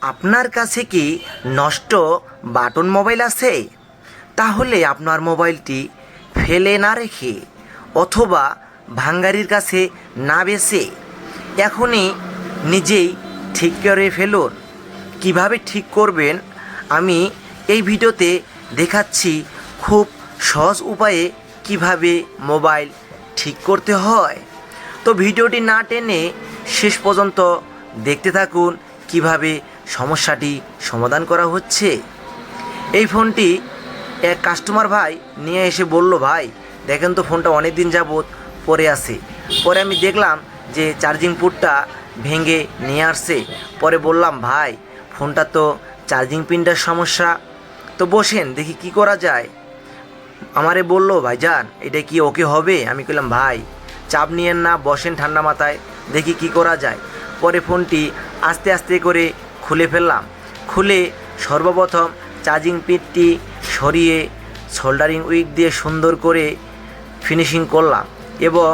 আপনার কাছে কি নষ্ট বাটন মোবাইল আছে? তাহলে আপনার মোবাইলটি ফেলে না রেখে অথবা ভাঙ্গারির কাছে না বেচে এখনই নিজেই ঠিক করে ফেলুন। কিভাবে ঠিক করবেন আমি এই ভিডিওতে দেখাচ্ছি। খুব সহজ উপায়ে কিভাবে মোবাইল ঠিক করতে হয়। তো ভিডিওটি না টেনে শেষ পর্যন্ত দেখতে থাকুন কিভাবে সমস্যাটি সমাধান করা হচ্ছে। এই ফোনটি এক কাস্টমার ভাই নিয়ে এসে বলল, ভাই দেখেন তো ফোনটা অনেক দিন যাবত পরে আছে। পরে আমি দেখলাম যে চার্জিং পোর্টটা ভেঙে নিয়ে আসছে। পরে বললাম, ভাই ফোনটা তো চার্জিং পিনটার সমস্যা, তো বসেন দেখি কি করা যায়। আমারে বলল, ভাইজান এটা কি ওকে হবে? আমি বললাম, ভাই চাপ নিয়েন না, বসেন ঠান্ডা মাথায়, দেখি কি করা যায়। পরে ফোনটি আস্তে আস্তে করে খুলে ফেললাম। খুলে সর্বপ্রথম চার্জিং পিনটি সরিয়ে সোল্ডারিং উইক দিয়ে সুন্দর করে ফিনিশিং করলাম এবং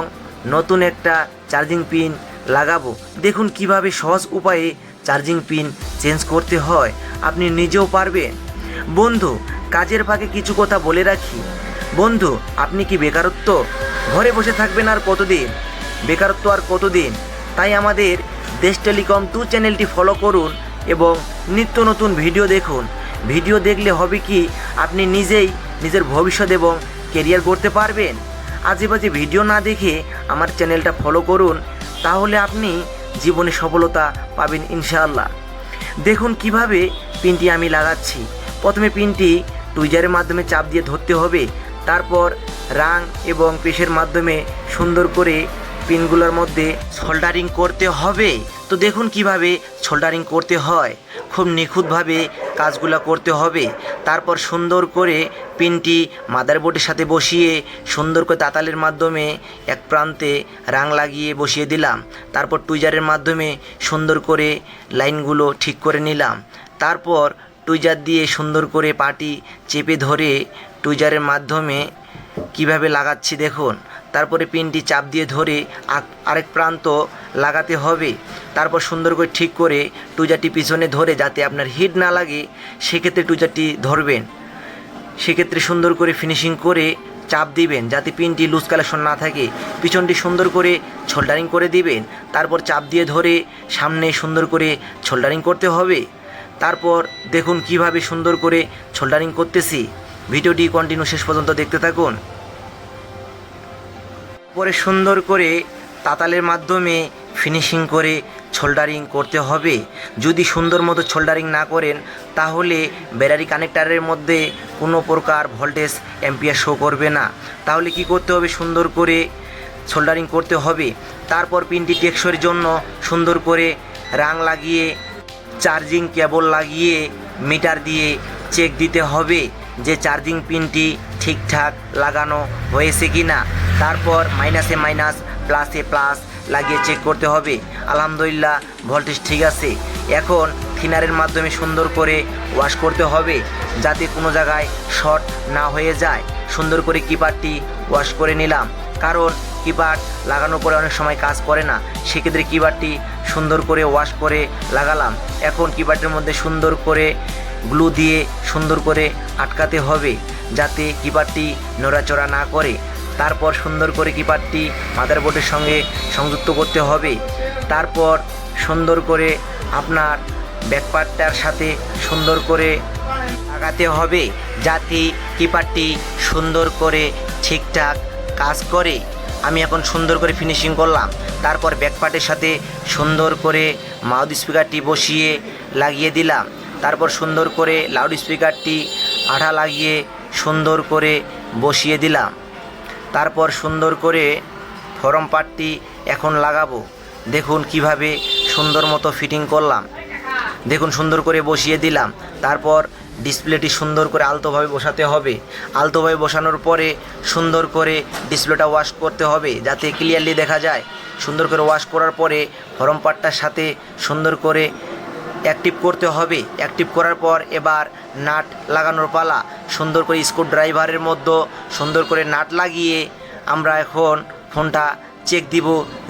নতুন একটা চার্জিং পিন লাগাবো। দেখুন কিভাবে সহজ উপায়ে চার্জিং পিন চেঞ্জ করতে হয়, আপনি নিজেও পারবেন। বন্ধু, কাজের ফাঁকে কিছু কথা বলে রাখি। বন্ধু, আপনি কি বেকারত্ব ঘরে বসে থাকবেন আর কতদিন? বেকারত্ব আর কতদিন? তাই আমাদের দেশ টেলিকম 2 চ্যানেলটি ফলো করুন এবং নিত্য নতুন ভিডিও দেখুন। ভিডিও দেখলে হবে কি, আপনি নিজেই নিজের ভবিষ্যৎ এবং কেরিয়ার গড়তে পারবেন। আজেবাজে ভিডিও না দেখে আমার চ্যানেলটা ফলো করুন, তাহলে আপনি জীবনে সফলতা পাবেন ইনশাআল্লাহ। দেখুন কিভাবে পিনটি আমি লাগাচ্ছি। প্রথমে পিনটি টুইজারের মাধ্যমে চাপ দিয়ে ধরতে হবে, তারপর রাং এবং পেশের মাধ্যমে সুন্দর করে পিনগুলোর মধ্যে সোল্ডারিং করতে হবে। তো দেখুন কিভাবে সোল্ডারিং করতে হয়, খুব নিখুঁতভাবে কাজগুলো করতে হবে। তারপর সুন্দর করে পিনটি মাদারবোর্ডের সাথে বসিয়ে সুন্দর করে তাতালের মাধ্যমে এক প্রান্তে রাং লাগিয়ে বসিয়ে দিলাম। তারপর টুইজারের মাধ্যমে সুন্দর করে লাইনগুলো ঠিক করে নিলাম। তারপর টুইজার দিয়ে সুন্দর করে পাটি চেপে ধরে টুইজারের মাধ্যমে কিভাবে লাগাচ্ছি দেখুন। তারপরে পিনটি চাপ দিয়ে ধরে আরেক প্রান্ত লাগাতে হবে। তারপর সুন্দর করে ঠিক করে টুইজারটি পিছনে ধরে যাতে আপনার হিট না লাগে সেক্ষেত্রে টুইজারটি ধরবেন। সেক্ষেত্রে সুন্দর করে ফিনিশিং করে চাপ দিবেন যাতে পিনটি লুজ কালেকশন না থাকে। পিছনটি সুন্দর করে সোল্ডারিং করে দিবেন। তারপর চাপ দিয়ে ধরে সামনে সুন্দর করে সোল্ডারিং করতে হবে। তারপর দেখুন কিভাবে সুন্দর করে সোল্ডারিং করতেছি। ভিডিওটি কন্টিনিউ শেষ পর্যন্ত দেখতে থাকুন। পরে সুন্দর করে তাতালের মাধ্যমে ফিনিশিং করে সোল্ডারিং করতে হবে। যদি সুন্দর মতো সোল্ডারিং না করেন তাহলে ব্যাটারি কানেক্টারের মধ্যে কোনো প্রকার ভোল্টেজ অ্যাম্পিয়ার শো করবে না। তাহলে কি করতে হবে, সুন্দর করে সোল্ডারিং করতে হবে। তারপর পিনটি টেকসইয়ের জন্য সুন্দর করে রাং লাগিয়ে চার্জিং কেবল লাগিয়ে মিটার দিয়ে চেক দিতে হবে যে চার্জিং পিনটি ঠিকঠাক লাগানো হয়েছে কি না। তারপর মাইনাসে মাইনাস প্লাসে প্লাস লাগিয়ে চেক করতে হবে। আলহামদুলিল্লাহ ভোল্টেজ ঠিক আছে। এখন থিনারের মাধ্যমে সুন্দর করে ওয়াশ করতে হবে যাতে কোনো জায়গায় শর্ট না হয়ে যায়। সুন্দর করে কিপারটি ওয়াশ করে নিলাম, কারণ কিপার লাগানোর পরে অনেক সময় কাজ করে না। সেক্ষেত্রে কিপারটি সুন্দর করে ওয়াশ করে লাগালাম। এখন কিপারটির মধ্যে সুন্দর করে গ্লু দিয়ে সুন্দর করে আটকাতে হবে যাতে কিপারটি নড়াচড়া না করে। তারপর সুন্দর করে কিপারটি মাদারবোর্ডের সঙ্গে সংযুক্ত করতে হবে। তারপর সুন্দর করে আপনার ব্যাকপার্টটার সাথে সুন্দর করে লাগাতে হবে যাতে কিপারটি সুন্দর করে ঠিকঠাক কাজ করে। আমি এখন সুন্দর করে ফিনিশিং করলাম। তারপর ব্যাকপার্টের সাথে সুন্দর করে মাউথ স্পিকারটি বসিয়ে লাগিয়ে দিলাম। তারপর সুন্দর করে লাউড স্পিকারটি আঠা লাগিয়ে সুন্দর করে বসিয়ে দিলাম। তারপর সুন্দর করে ফরম পার্টটি এখন লাগাবো। দেখুন কিভাবে সুন্দর মতো ফিটিং করলাম। দেখুন সুন্দর করে বসিয়ে দিলাম। তারপর ডিসপ্লেটি সুন্দর করে আলতোভাবে বসাতে হবে। আলতোভাবে বসানোর পরে সুন্দর করে ডিসপ্লেটা ওয়াশ করতে হবে যাতে ক্লিয়ারলি দেখা যায়। সুন্দর করে ওয়াশ করার পরে ফরম পার্টটার সাথে সুন্দর করে অ্যাক্টিভ করতে হবে। অ্যাক্টিভ করার পর এবার নাট লাগানোর পালা। সুন্দর করে স্ক্রু ড্রাইভারের মধ্যে সুন্দর করে নাট লাগিয়ে আমরা এখন ফোনটা চেক দিব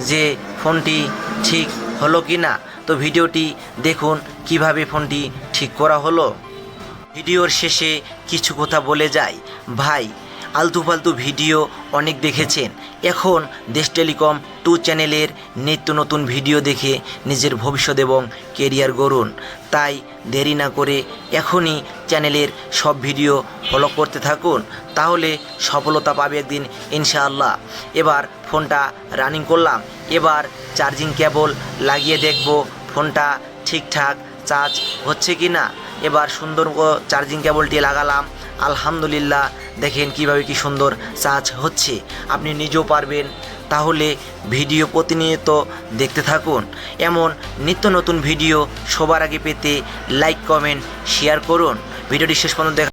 যে ফোনটি ঠিক হলো কি না। তো ভিডিওটি দেখুন কিভাবে ফোনটি ঠিক করা হলো। ভিডিওর শেষে কিছু কথা বলে যাই ভাই, আলতু ফালতু ভিডিও অনেক দেখেছেন, এখন দেশ টেলিকম 2 চ্যানেলের নিত্য নতুন ভিডিও দেখে নিজের ভবিষ্যৎ এবং কেরিয়ার গড়ুন। তাই দেরি না করে এখনই চ্যানেলের সব ভিডিও ফলো করতে থাকুন, তাহলে সফলতা পাবে একদিন ইনশাআল্লাহ। এবার ফোনটা রানিং করলাম, এবার চার্জিং কেবল লাগিয়ে দেখব ফোনটা ঠিকঠাক চার্জ হচ্ছে কি না। এবার সুন্দর চার্জিং কেবলটি লাগালাম, আলহামদুলিল্লাহ দেখেন কিভাবে কি সুন্দর চার্জ হচ্ছে। আপনি নিজেও পারবেন, তাহলে ভিডিও প্রতিনিয়ত দেখতে থাকুন। এমন নিত্য নতুন ভিডিও সবার আগে পেতে লাইক কমেন্ট শেয়ার করুন। ভিডিওটি শেষ পর্যন্ত